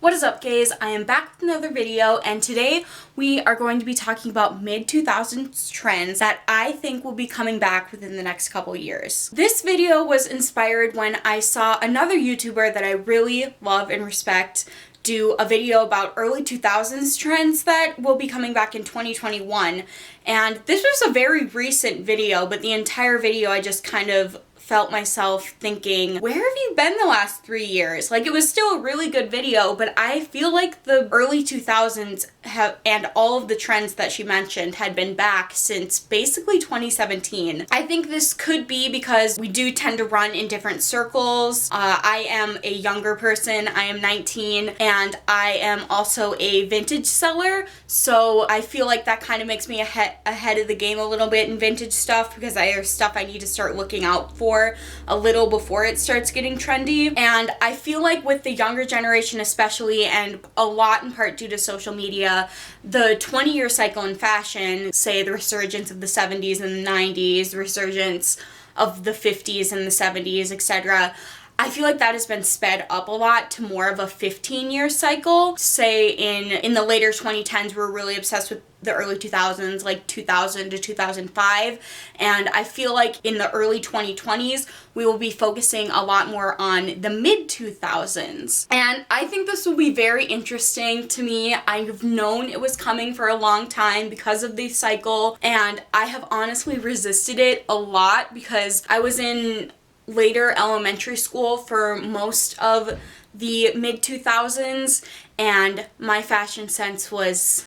What is up, guys? I am back with another video, and today we are going to be talking about mid-2000s trends that I think will be coming back within the next couple years. This video was inspired when I saw another YouTuber that I really love and respect do a video about early 2000s trends that will be coming back in 2021. And this was a very recent video, but the entire video I just kind of felt myself thinking, where have you been the last 3 years? Like, it was still a really good video, but I feel like the early 2000s have, and all of the trends that she mentioned had been back since basically 2017. I think this could be because we do tend to run in different circles. I am a younger person, I am 19, and I am also a vintage seller, so I feel like that kind of makes me ahead of the game a little bit in vintage stuff, because there's stuff I need to start looking out for a little before it starts getting trendy. And I feel like with the younger generation especially, and a lot in part due to social media, the 20-year cycle in fashion, say the resurgence of the 70s and the 90s, the resurgence of the 50s and the 70s, etc., I feel like that has been sped up a lot to more of a 15-year cycle. Say in the later 2010s, we're really obsessed with the early 2000s, like 2000 to 2005. And I feel like in the early 2020s, we will be focusing a lot more on the mid-2000s. And I think this will be very interesting to me. I've known it was coming for a long time because of the cycle, and I have honestly resisted it a lot because I was in later elementary school for most of the mid-2000s, and my fashion sense was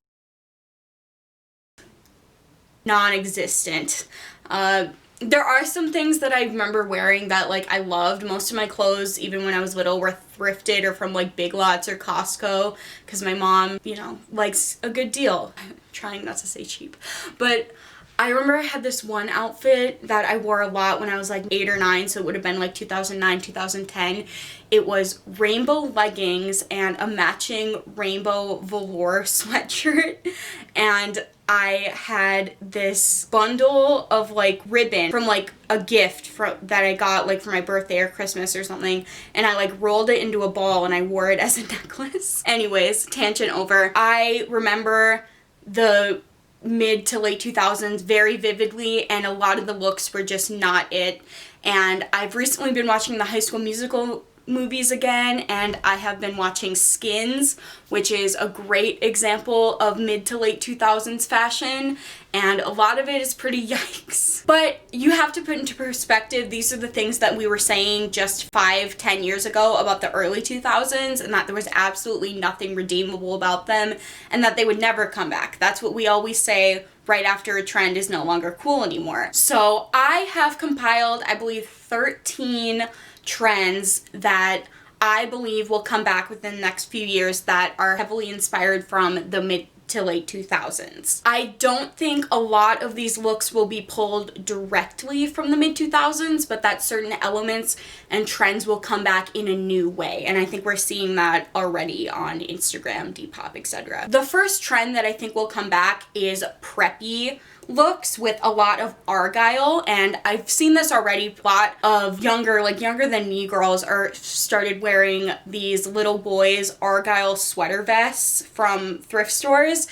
non-existent. There are some things that I remember wearing that, like, I loved. Most of my clothes, even when I was little, were thrifted or from, like, Big Lots or Costco, because my mom, you know, likes a good deal. I'm trying not to say cheap. But I remember I had this one outfit that I wore a lot when I was like 8 or 9, so it would have been like 2009, 2010. It was rainbow leggings and a matching rainbow velour sweatshirt, and I had this bundle of like ribbon from like a gift that I got like for my birthday or Christmas or something, and I like rolled it into a ball and I wore it as a necklace. Anyways, tangent over. I remember the mid to late 2000s very vividly, and a lot of the looks were just not it. And I've recently been watching the High School Musical movies again, and I have been watching Skins, which is a great example of mid to late 2000s fashion, and a lot of it is pretty yikes. But you have to put into perspective, these are the things that we were saying just 5-10 years ago about the early 2000s, and that there was absolutely nothing redeemable about them, and that they would never come back. That's what we always say right after a trend is no longer cool anymore. So I have compiled, I believe, 13 trends that I believe will come back within the next few years that are heavily inspired from the mid to late 2000s. I don't think a lot of these looks will be pulled directly from the mid 2000s, but that certain elements and trends will come back in a new way, and I think we're seeing that already on Instagram, Depop, etc. The first trend that I think will come back is preppy looks with a lot of argyle, and I've seen this already. A lot of younger than me girls are started wearing these little boys argyle sweater vests from thrift stores,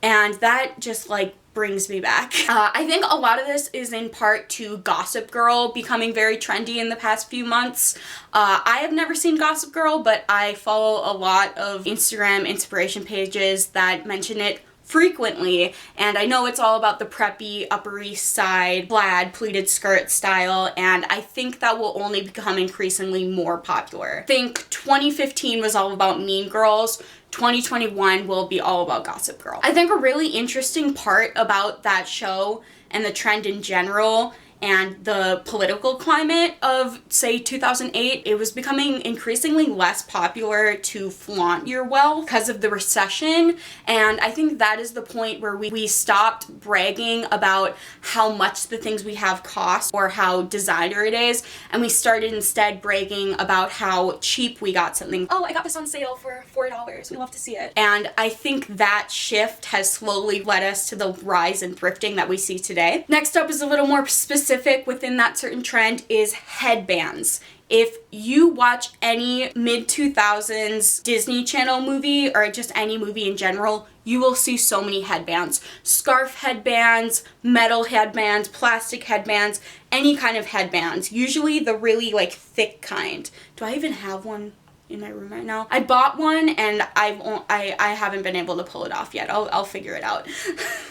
and that just like brings me back. I think a lot of this is in part to Gossip Girl becoming very trendy in the past few months. I have never seen Gossip Girl, but I follow a lot of Instagram inspiration pages that mention it frequently, and I know it's all about the preppy Upper East Side plaid pleated skirt style, and I think that will only become increasingly more popular. I think 2015 was all about Mean Girls. 2021 will be all about Gossip Girl. I think a really interesting part about that show and the trend in general and the political climate of, say, 2008, it was becoming increasingly less popular to flaunt your wealth because of the recession. And I think that is the point where we stopped bragging about how much the things we have cost or how designer it is, and we started instead bragging about how cheap we got something. Oh, I got this on sale for $4. We love to see it. And I think that shift has slowly led us to the rise in thrifting that we see today. Next up is a little more specific within that certain trend is headbands. if you watch any mid-2000s Disney Channel movie or just any movie in general, you will see so many headbands. Scarf headbands, metal headbands, plastic headbands, any kind of headbands. Usually the really like thick kind. Do I even have one in my room right now? I bought one and I haven't been able to pull it off yet. I'll figure it out.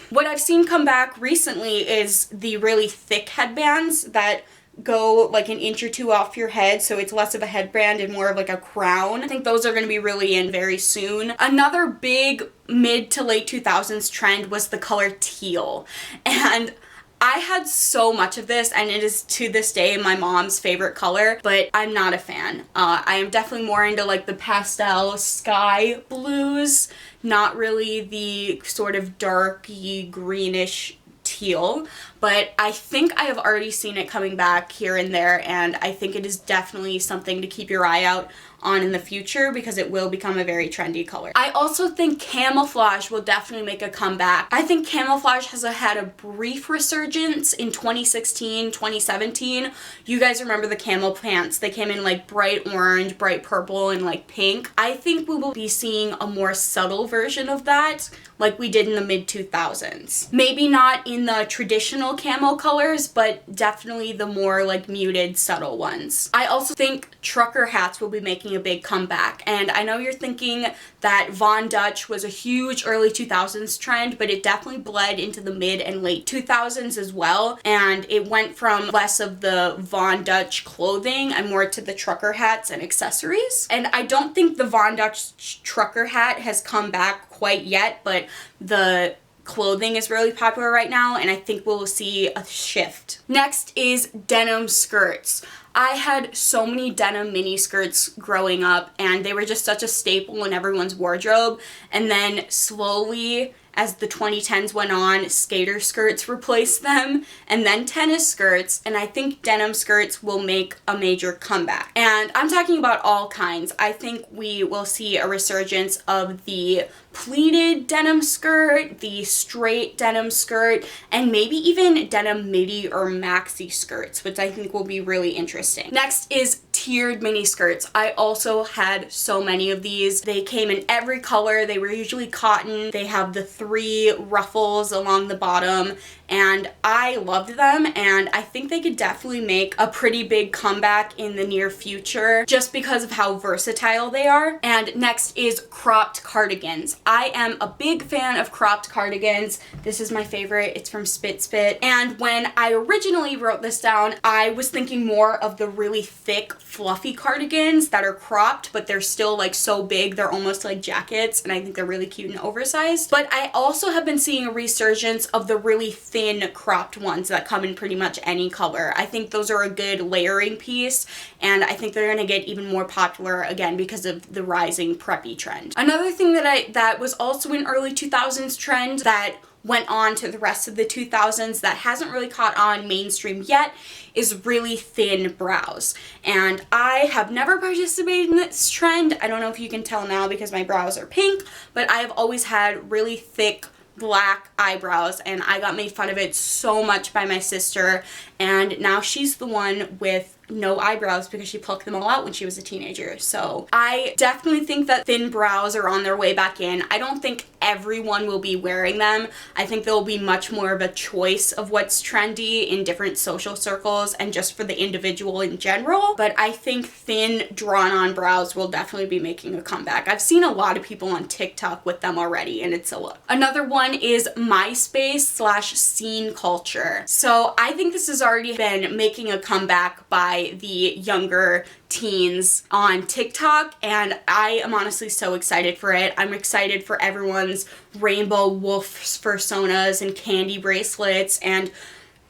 What I've seen come back recently is the really thick headbands that go like an inch or two off your head, so it's less of a headband and more of like a crown. I think those are going to be really in very soon. Another big mid to late 2000s trend was the color teal, and I had so much of this, and it is to this day my mom's favorite color, but I'm not a fan. I am definitely more into like the pastel sky blues, not really the sort of darky greenish teal, but I think I have already seen it coming back here and there, and I think it is definitely something to keep your eye out on in the future because it will become a very trendy color. I also think camouflage will definitely make a comeback. I think camouflage has had a brief resurgence in 2016, 2017. You guys remember the camo pants? They came in like bright orange, bright purple, and like pink. I think we will be seeing a more subtle version of that like we did in the mid-2000s. Maybe not in the traditional camo colors, but definitely the more like muted, subtle ones. I also think trucker hats will be making a big comeback, and I know you're thinking that Von Dutch was a huge early 2000s trend, but it definitely bled into the mid and late 2000s as well, and it went from less of the Von Dutch clothing and more to the trucker hats and accessories. And I don't think the Von Dutch trucker hat has come back quite yet, but the clothing is really popular right now, and I think we'll see a shift. Next is denim skirts. I had so many denim mini skirts growing up, and they were just such a staple in everyone's wardrobe. And then slowly, as the 2010s went on, skater skirts replaced them, and then tennis skirts, and I think denim skirts will make a major comeback. And I'm talking about all kinds. I think we will see a resurgence of the pleated denim skirt, the straight denim skirt, and maybe even denim midi or maxi skirts, which I think will be really interesting. Next is tiered mini skirts. I also had so many of these. They came in every color. They were usually cotton. They have the 3 ruffles along the bottom, and I loved them, and I think they could definitely make a pretty big comeback in the near future just because of how versatile they are. And next is cropped cardigans. I am a big fan of cropped cardigans. This is my favorite. It's from Spit. And when I originally wrote this down, I was thinking more of the really thick, fluffy cardigans that are cropped, but they're still like so big, they're almost like jackets, and I think they're really cute and oversized. But I also have been seeing a resurgence of the really thin cropped ones that come in pretty much any color. I think those are a good layering piece, and I think they're going to get even more popular again because of the rising preppy trend. Another thing that was also an early 2000s trend that went on to the rest of the 2000s that hasn't really caught on mainstream yet is really thin brows. And I have never participated in this trend. I don't know if you can tell now because my brows are pink, but I have always had really thick black eyebrows, and I got made fun of it so much by my sister, and now she's the one with no eyebrows because she plucked them all out when she was a teenager. So I definitely think that thin brows are on their way back in. I don't think everyone will be wearing them. I think there will be much more of a choice of what's trendy in different social circles and just for the individual in general. But I think thin drawn-on brows will definitely be making a comeback. I've seen a lot of people on TikTok with them already, and it's a look. Another one is MySpace/scene culture. So I think this has already been making a comeback by the younger teens on TikTok, and I am honestly so excited for it. I'm excited for everyone's rainbow wolf personas and candy bracelets and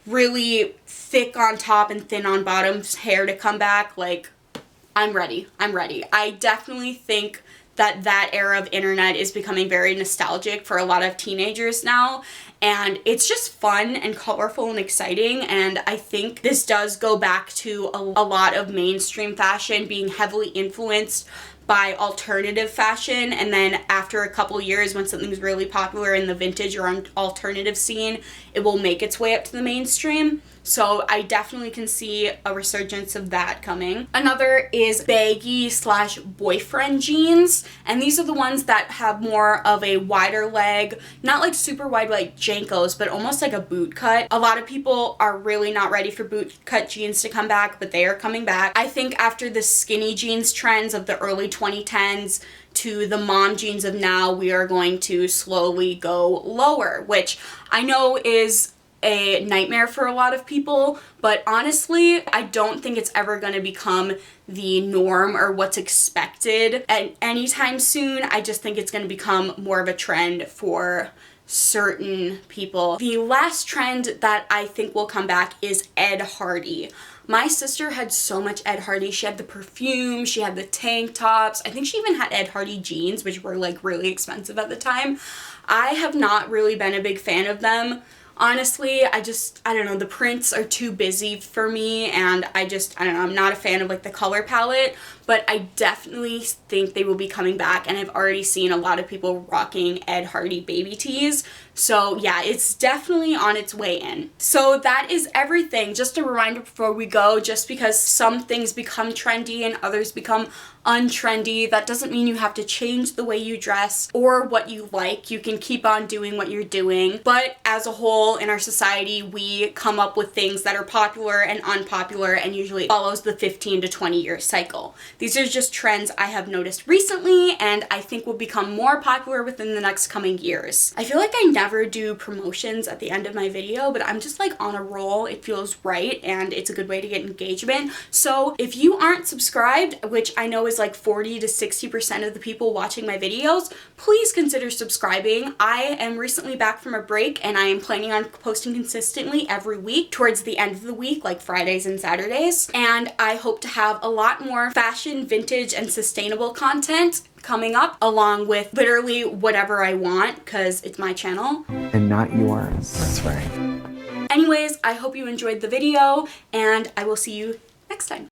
really thick on top and thin on bottom hair to come back. Like, I'm ready. I definitely think that era of internet is becoming very nostalgic for a lot of teenagers now, and it's just fun and colorful and exciting. And I think this does go back to a lot of mainstream fashion being heavily influenced by alternative fashion, and then after a couple years when something's really popular in the vintage or alternative scene, it will make its way up to the mainstream. So I definitely can see a resurgence of that coming. Another is baggy slash boyfriend jeans, and these are the ones that have more of a wider leg, not like super wide like Jankos, but almost like a boot cut. A lot of people are really not ready for boot cut jeans to come back, but they are coming back. I think after the skinny jeans trends of the early 2010s to the mom jeans of now, we are going to slowly go lower, which I know is a nightmare for a lot of people, but honestly, I don't think it's ever going to become the norm or what's expected at anytime soon. I just think it's going to become more of a trend for certain people. The last trend that I think will come back is Ed Hardy. My sister had so much Ed Hardy. She had the perfume, she had the tank tops. I think she even had Ed Hardy jeans, which were like really expensive at the time. I have not really been a big fan of them. Honestly, I don't know, the prints are too busy for me, and I don't know, I'm not a fan of like the color palette, but I definitely think they will be coming back, and I've already seen a lot of people rocking Ed Hardy baby tees. So yeah, it's definitely on its way in. So that is everything. Just a reminder before we go, just because some things become trendy and others become untrendy, that doesn't mean you have to change the way you dress or what you like. You can keep on doing what you're doing. But as a whole, in our society, we come up with things that are popular and unpopular, and usually follows the 15 to 20 year cycle. These are just trends I have noticed recently, and I think will become more popular within the next coming years. I feel like I never do promotions at the end of my video, but I'm just like on a roll. It feels right, and it's a good way to get engagement. So if you aren't subscribed, which I know is like 40 to 60% of the people watching my videos, please consider subscribing. I am recently back from a break, and I am planning on posting consistently every week towards the end of the week, like Fridays and Saturdays. And I hope to have a lot more fashion, vintage, and sustainable content coming up, along with literally whatever I want, because it's my channel. And not yours. That's right. Anyways, I hope you enjoyed the video, and I will see you next time.